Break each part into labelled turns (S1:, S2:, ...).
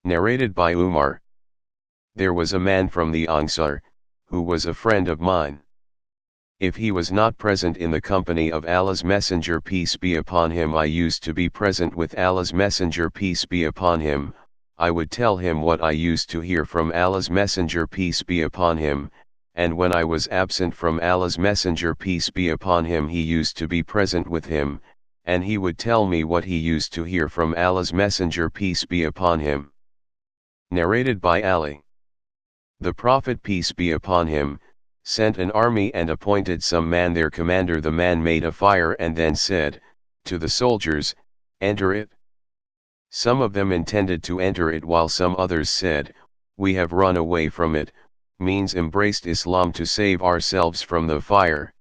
S1: Narrated by Umar. There was a man from the Ansar, who was a friend of mine. If he was not present in the company of Allah's Messenger peace be upon him, I used to be present with Allah's Messenger peace be upon him. I would tell him what I used to hear from Allah's Messenger peace be upon him, and when I was absent from Allah's Messenger peace be upon him, he used to be present with him, and he would tell me what he used to hear from Allah's Messenger peace be upon him. Narrated by Ali. The Prophet peace be upon him sent an army and appointed some man their commander. The man made a fire and then said to the soldiers, "Enter it." Some of them intended to enter it, while some others said, "We have run away from it," means embraced Islam to save ourselves from the fire.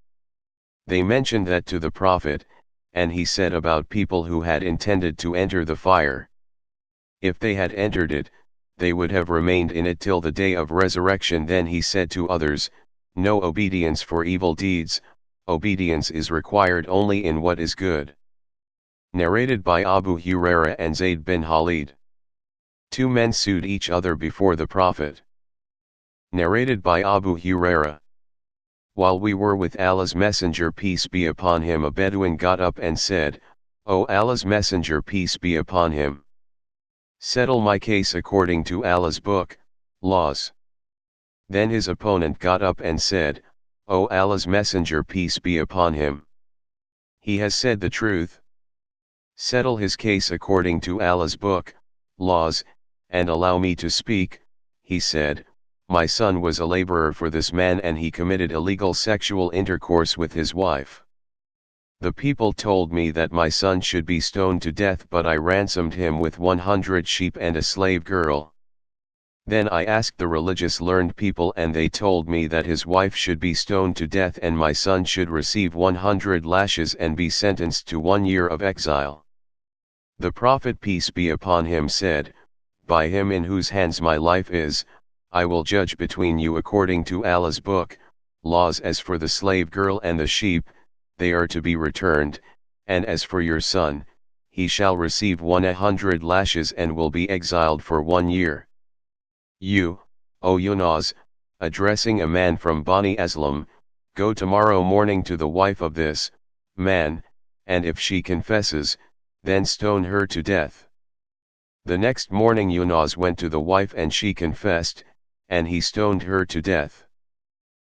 S1: They mentioned that to the Prophet, and he said about people who had intended to enter the fire, if they had entered it, they would have remained in it till the day of resurrection. Then he said to others, "No obedience for evil deeds, obedience is required only in what is good." Narrated by Abu Hurairah and Zayd bin Khalid. Two men sued each other before the Prophet. Narrated by Abu Hurairah. While we were with Allah's Messenger peace be upon him, a Bedouin got up and said, "O Allah's Messenger peace be upon him, settle my case according to Allah's book, laws." Then his opponent got up and said, "O Allah's Messenger peace be upon him, he has said the truth. Settle his case according to Allah's book, laws, and allow me to speak." He said, "My son was a laborer for this man and he committed illegal sexual intercourse with his wife. The people told me that my son should be stoned to death, but I ransomed him with 100 sheep and a slave girl. Then I asked the religious learned people and they told me that his wife should be stoned to death and my son should receive 100 lashes and be sentenced to 1 year of exile." The Prophet peace be upon him said, "By him in whose hands my life is, I will judge between you according to Allah's book, laws. As for the slave girl and the sheep, they are to be returned, and as for your son, he shall receive 100 lashes and will be exiled for 1 year. You, O Yunus, addressing a man from Bani Aslam, go tomorrow morning to the wife of this man, and if she confesses, then stone her to death." The next morning Yunus went to the wife and she confessed, and he stoned her to death.